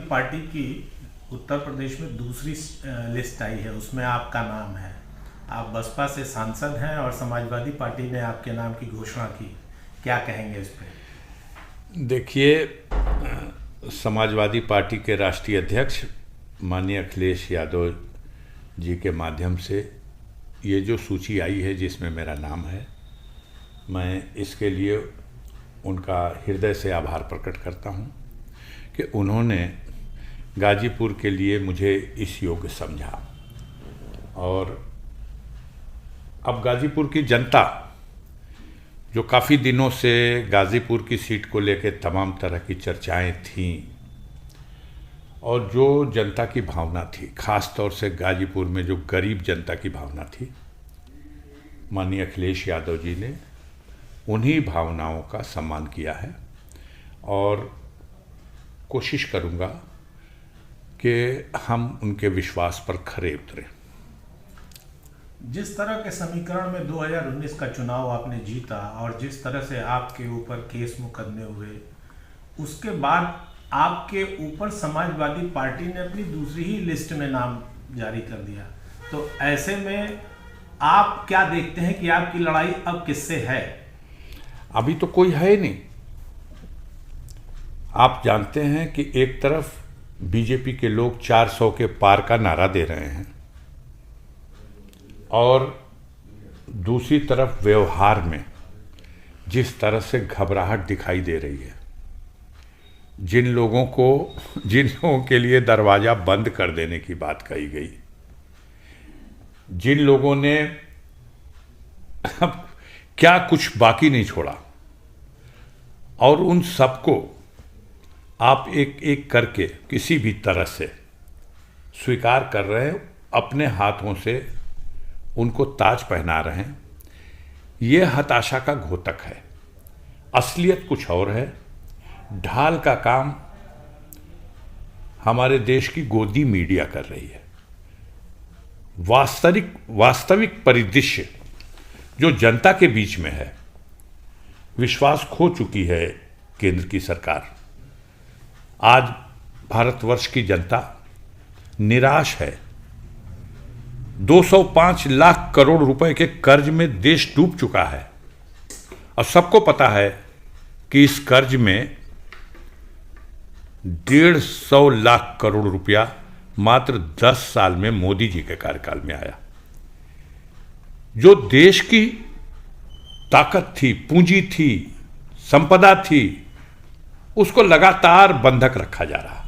Party की उत्तर प्रदेश में दूसरी लिस्ट आई है, उसमें आपका नाम है। आप बसपा से सांसद हैं और समाजवादी पार्टी ने आपके नाम की घोषणा की, क्या कहेंगे इस पे? देखिए, समाजवादी पार्टी के राष्ट्रीय अध्यक्ष माननीय अखिलेश यादव जी के माध्यम से ये जो सूची आई है जिसमें मेरा नाम है, मैं इसके लिए उनका हृदय से आभार प्रकट करता हूं कि उन्होंने गाजीपुर के लिए मुझे इस योग्य समझा। और अब गाजीपुर की जनता जो काफ़ी दिनों से गाजीपुर की सीट को लेकर तमाम तरह की चर्चाएं थीं और जो जनता की भावना थी, ख़ास तौर से गाजीपुर में जो गरीब जनता की भावना थी, माननीय अखिलेश यादव जी ने उन्हीं भावनाओं का सम्मान किया है और कोशिश करूंगा कि हम उनके विश्वास पर खरे उतरें। जिस तरह के समीकरण में 2019 का चुनाव आपने जीता और जिस तरह से आपके ऊपर केस मुकदमे हुए, उसके बाद आपके ऊपर समाजवादी पार्टी ने अपनी दूसरी ही लिस्ट में नाम जारी कर दिया, तो ऐसे में आप क्या देखते हैं कि आपकी लड़ाई अब किससे है? अभी तो कोई है ही नहीं। आप जानते हैं कि एक तरफ बीजेपी के लोग 400 के पार का नारा दे रहे हैं और दूसरी तरफ व्यवहार में जिस तरह से घबराहट दिखाई दे रही है, जिन लोगों के लिए दरवाजा बंद कर देने की बात कही गई, जिन लोगों ने अब क्या कुछ बाकी नहीं छोड़ा, और उन सबको आप एक एक करके किसी भी तरह से स्वीकार कर रहे हैं, अपने हाथों से उनको ताज पहना रहे हैं। ये हताशा का घोतक है। असलियत कुछ और है। ढाल का काम हमारे देश की गोदी मीडिया कर रही है। वास्तविक परिदृश्य जो जनता के बीच में है, विश्वास खो चुकी है केंद्र की सरकार। आज भारतवर्ष की जनता निराश है। 205 लाख करोड़ रुपए के कर्ज में देश डूब चुका है और सबको पता है कि इस कर्ज में 150 लाख करोड़ रुपया मात्र 10 साल में मोदी जी के कार्यकाल में आया। जो देश की ताकत थी, पूंजी थी, संपदा थी, उसको लगातार बंधक रखा जा रहा।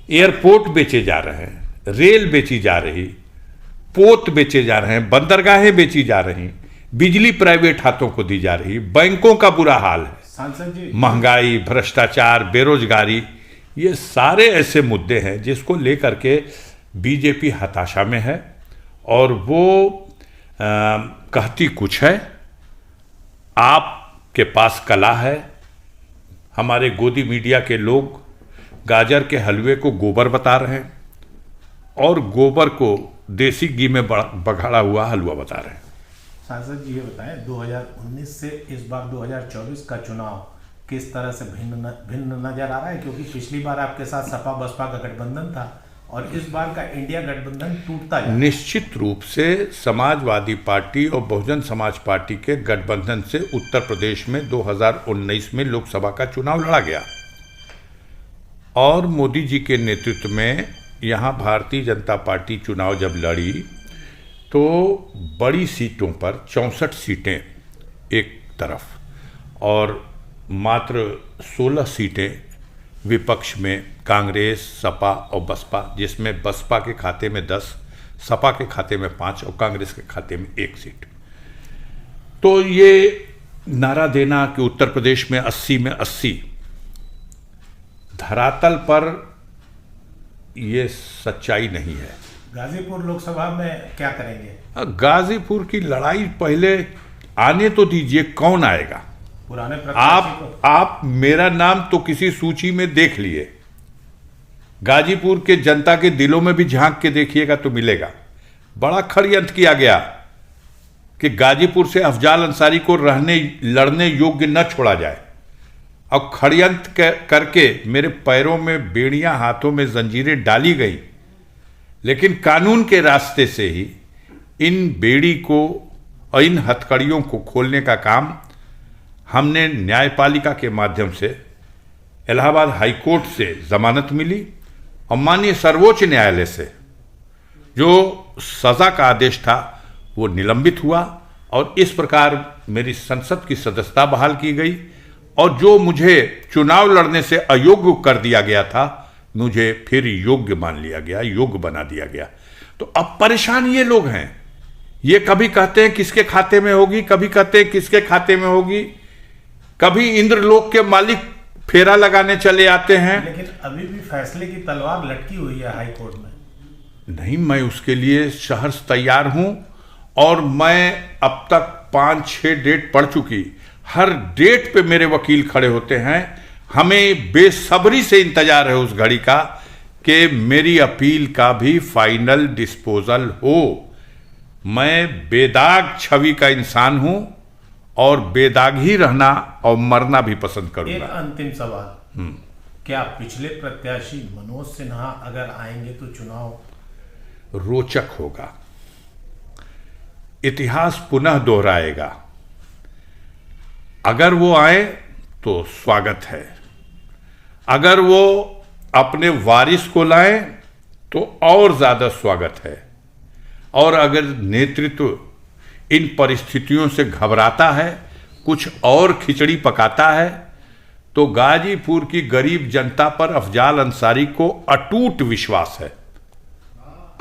एयरपोर्ट बेचे जा रहे हैं, रेल बेची जा रही, पोत बेचे जा रहे हैं, बंदरगाहें बेची जा रही, बिजली प्राइवेट हाथों को दी जा रही, बैंकों का बुरा हाल है, सांसद जी, महंगाई, भ्रष्टाचार, बेरोजगारी, ये सारे ऐसे मुद्दे हैं जिसको लेकर के बीजेपी हताशा में है और वो कहती कुछ है। आपके पास कला है। हमारे गोदी मीडिया के लोग गाजर के हलवे को गोबर बता रहे हैं और गोबर को देसी घी में बघाड़ा हुआ हलवा बता रहे हैं। सांसद जी, ये बताएं, 2019 से इस बार 2024 का चुनाव किस तरह से भिन्न नजर आ रहा है? क्योंकि पिछली बार आपके साथ सपा बसपा का गठबंधन था और इस बार का इंडिया गठबंधन टूटता जा। निश्चित रूप से समाजवादी पार्टी और बहुजन समाज पार्टी के गठबंधन से उत्तर प्रदेश में 2019 में लोकसभा का चुनाव लड़ा गया और मोदी जी के नेतृत्व में यहाँ भारतीय जनता पार्टी चुनाव जब लड़ी तो बड़ी सीटों पर 64 सीटें एक तरफ और मात्र 16 सीटें विपक्ष में कांग्रेस, सपा और बसपा, जिसमें बसपा के खाते में 10, सपा के खाते में 5 और कांग्रेस के खाते में 1 सीट। तो ये नारा देना कि उत्तर प्रदेश में 80 में 80, धरातल पर ये सच्चाई नहीं है। गाजीपुर लोकसभा में क्या करेंगे? गाजीपुर की लड़ाई पहले आने तो दीजिए, कौन आएगा? पुराने आप मेरा नाम तो किसी सूची में देख लिए, गाजीपुर के जनता के दिलों में भी झांक के देखिएगा तो मिलेगा। बड़ा षड्यंत्र किया गया कि गाजीपुर से अफजाल अंसारी को लड़ने योग्य न छोड़ा जाए और षड्यंत्र करके मेरे पैरों में बेड़ियां, हाथों में जंजीरें डाली गई, लेकिन कानून के रास्ते से ही इन बेड़ी को और इन हथकड़ियों को खोलने का काम हमने न्यायपालिका के माध्यम से इलाहाबाद हाई कोर्ट से जमानत मिली और माननीय सर्वोच्च न्यायालय से जो सजा का आदेश था वो निलंबित हुआ और इस प्रकार मेरी संसद की सदस्यता बहाल की गई और जो मुझे चुनाव लड़ने से अयोग्य कर दिया गया था मुझे फिर योग्य मान लिया गया, योग्य बना दिया गया। तो अब परेशान ये लोग हैं, ये कभी कहते हैं किसके खाते में होगी, कभी कहते हैं किसके खाते में होगी, कभी इंद्रलोक के मालिक फेरा लगाने चले आते हैं। लेकिन अभी भी फैसले की तलवार लटकी हुई है हाई कोर्ट में। नहीं, मैं उसके लिए सहर्ष तैयार हूं और मैं अब तक 5-6 डेट पढ़ चुकी, हर डेट पे मेरे वकील खड़े होते हैं। हमें बेसब्री से इंतजार है उस घड़ी का कि मेरी अपील का भी फाइनल डिस्पोजल हो। मैं बेदाग छवि का इंसान हूं और बेदाग ही रहना और मरना भी पसंद करूंगा। एक अंतिम सवाल, क्या पिछले प्रत्याशी मनोज सिन्हा अगर आएंगे तो चुनाव रोचक होगा, इतिहास पुनः दोहराएगा। अगर वो आए तो स्वागत है, अगर वो अपने वारिस को लाएं तो और ज्यादा स्वागत है, और अगर नेतृत्व इन परिस्थितियों से घबराता है, कुछ और खिचड़ी पकाता है, तो गाजीपुर की गरीब जनता पर अफजाल अंसारी को अटूट विश्वास है,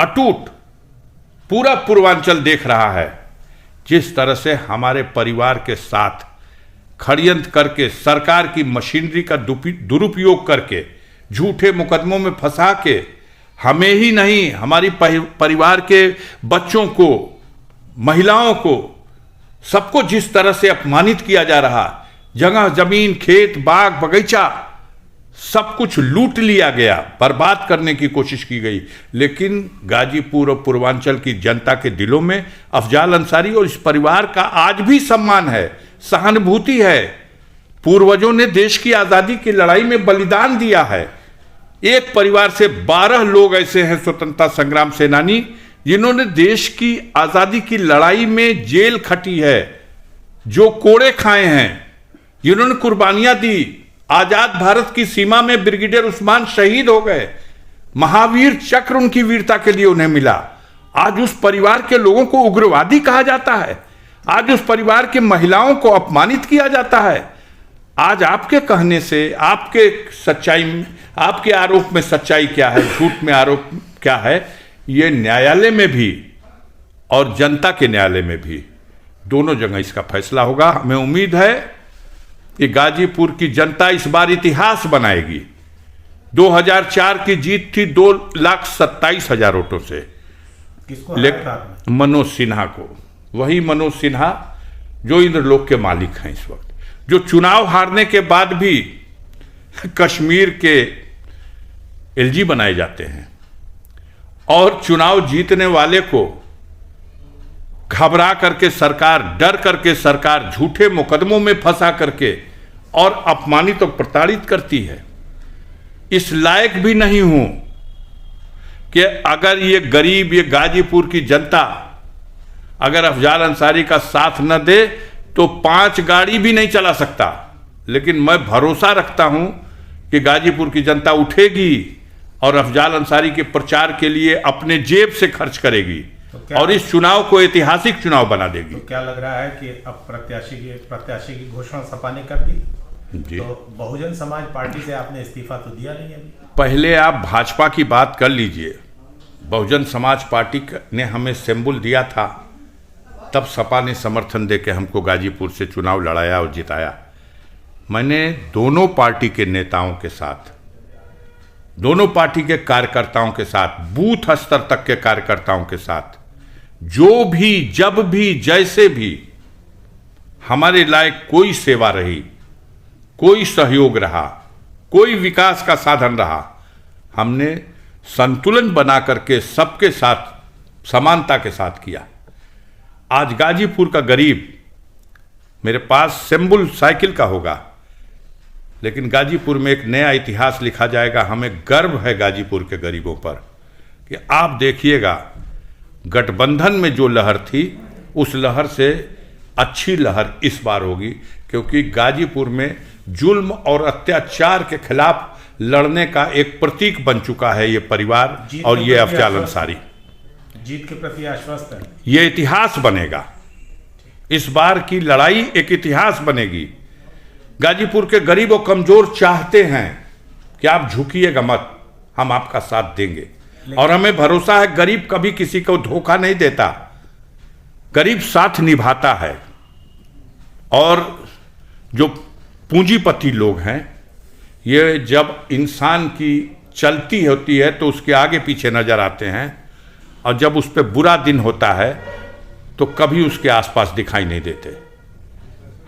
अटूट। पूरा पूर्वांचल देख रहा है जिस तरह से हमारे परिवार के साथ षड्यंत्र करके, सरकार की मशीनरी का दुरुपयोग करके, झूठे मुकदमों में फंसा के हमें ही नहीं हमारी परिवार के बच्चों को, महिलाओं को, सबको जिस तरह से अपमानित किया जा रहा, जगह जमीन, खेत, बाग, बगीचा सब कुछ लूट लिया गया, बर्बाद करने की कोशिश की गई। लेकिन गाजीपुर और पूर्वांचल की जनता के दिलों में अफजाल अंसारी और इस परिवार का आज भी सम्मान है, सहानुभूति है। पूर्वजों ने देश की आजादी की लड़ाई में बलिदान दिया है। एक परिवार से 12 लोग ऐसे हैं स्वतंत्रता संग्राम सेनानी जिन्होंने देश की आजादी की लड़ाई में जेल खटी है, जो कोड़े खाए हैं, जिन्होंने कुर्बानियां दी। आजाद भारत की सीमा में ब्रिगेडियर उस्मान शहीद हो गए, महावीर चक्र उनकी वीरता के लिए उन्हें मिला। आज उस परिवार के लोगों को उग्रवादी कहा जाता है, आज उस परिवार के महिलाओं को अपमानित किया जाता है। आज आपके कहने से, आपके सच्चाई, आपके आरोप में सच्चाई क्या है, झूठ में आरोप क्या है, ये न्यायालय में भी और जनता के न्यायालय में भी, दोनों जगह इसका फैसला होगा। हमें उम्मीद है कि गाजीपुर की जनता इस बार इतिहास बनाएगी। 2004 की जीत थी 2,27,000 वोटों से, किसको? मनोज सिन्हा को। वही मनोज सिन्हा जो इंद्रलोक के मालिक हैं इस वक्त, जो चुनाव हारने के बाद भी कश्मीर के एलजी बनाए जाते हैं और चुनाव जीतने वाले को घबरा करके सरकार, डर करके सरकार झूठे मुकदमों में फंसा करके और अपमानित और प्रताड़ित करती है। इस लायक भी नहीं हूं कि अगर ये गरीब, ये गाजीपुर की जनता अगर अफजाल अंसारी का साथ न दे तो 5 गाड़ी भी नहीं चला सकता। लेकिन मैं भरोसा रखता हूं कि गाजीपुर की जनता उठेगी और अफजाल अंसारी के प्रचार के लिए अपने जेब से खर्च करेगी और इस चुनाव को ऐतिहासिक चुनाव बना देगी। तो क्या लग रहा है कि अब प्रत्याशी की घोषणा सपा ने कर दी? जी। तो बहुजन समाज पार्टी से आपने इस्तीफा तो दिया नहीं अभी? पहले आप भाजपा की बात कर लीजिए। बहुजन समाज पार्टी ने हमें सिंबल दिया था, तब सपा ने समर्थन देकर हमको गाजीपुर से चुनाव लड़ाया और जिताया। मैंने दोनों पार्टी के नेताओं के साथ, दोनों पार्टी के कार्यकर्ताओं के साथ, बूथ स्तर तक के कार्यकर्ताओं के साथ, जो भी, जब भी, जैसे भी हमारे लायक कोई सेवा रही, कोई सहयोग रहा, कोई विकास का साधन रहा, हमने संतुलन बना करके सबके साथ समानता के साथ किया। आज गाजीपुर का गरीब मेरे पास सिंबल साइकिल का होगा, लेकिन गाजीपुर में एक नया इतिहास लिखा जाएगा। हमें गर्व है गाजीपुर के गरीबों पर कि आप देखिएगा, गठबंधन में जो लहर थी उस लहर से अच्छी लहर इस बार होगी, क्योंकि गाजीपुर में जुल्म और अत्याचार के खिलाफ लड़ने का एक प्रतीक बन चुका है ये परिवार और ये अफजाल अंसारी। जीत के प्रति आश्वस्त है। ये इतिहास बनेगा, इस बार की लड़ाई एक इतिहास बनेगी। गाजीपुर के गरीब और कमजोर चाहते हैं कि आप झुकिएगा मत, हम आपका साथ देंगे। और हमें भरोसा है गरीब कभी किसी को धोखा नहीं देता, गरीब साथ निभाता है। और जो पूंजीपति लोग हैं, ये जब इंसान की चलती होती है तो उसके आगे पीछे नजर आते हैं, और जब उस पर बुरा दिन होता है तो कभी उसके आसपास दिखाई नहीं देते।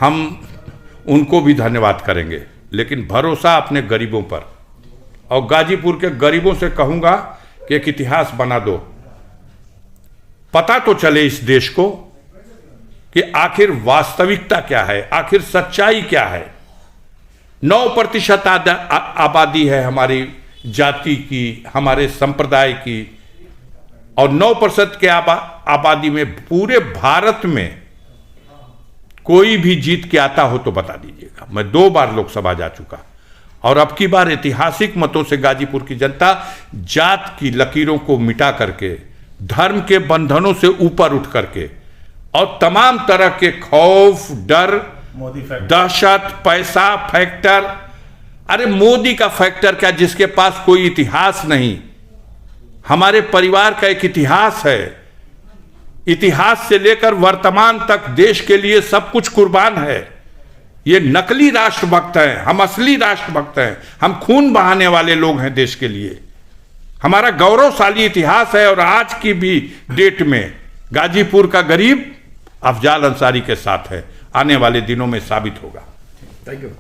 हम उनको भी धन्यवाद करेंगे, लेकिन भरोसा अपने गरीबों पर। और गाजीपुर के गरीबों से कहूंगा कि एक इतिहास बना दो, पता तो चले इस देश को कि आखिर वास्तविकता क्या है, आखिर सच्चाई क्या है। 9% आबादी है हमारी जाति की, हमारे संप्रदाय की, और 9% के आबादी में पूरे भारत में कोई भी जीत के आता हो तो बता दीजिएगा। मैं 2 बार लोकसभा जा चुका, और अब की बार ऐतिहासिक मतों से गाजीपुर की जनता जात की लकीरों को मिटा करके, धर्म के बंधनों से ऊपर उठ करके, और तमाम तरह के खौफ, डर, दहशत, पैसा फैक्टर, अरे मोदी का फैक्टर क्या, जिसके पास कोई इतिहास नहीं। हमारे परिवार का एक इतिहास है, इतिहास से लेकर वर्तमान तक देश के लिए सब कुछ कुर्बान है। ये नकली राष्ट्रभक्त हैं, हम असली राष्ट्रभक्त हैं, हम खून बहाने वाले लोग हैं देश के लिए। हमारा गौरवशाली इतिहास है, और आज की भी डेट में गाजीपुर का गरीब अफजाल अंसारी के साथ है, आने वाले दिनों में साबित होगा। Thank you.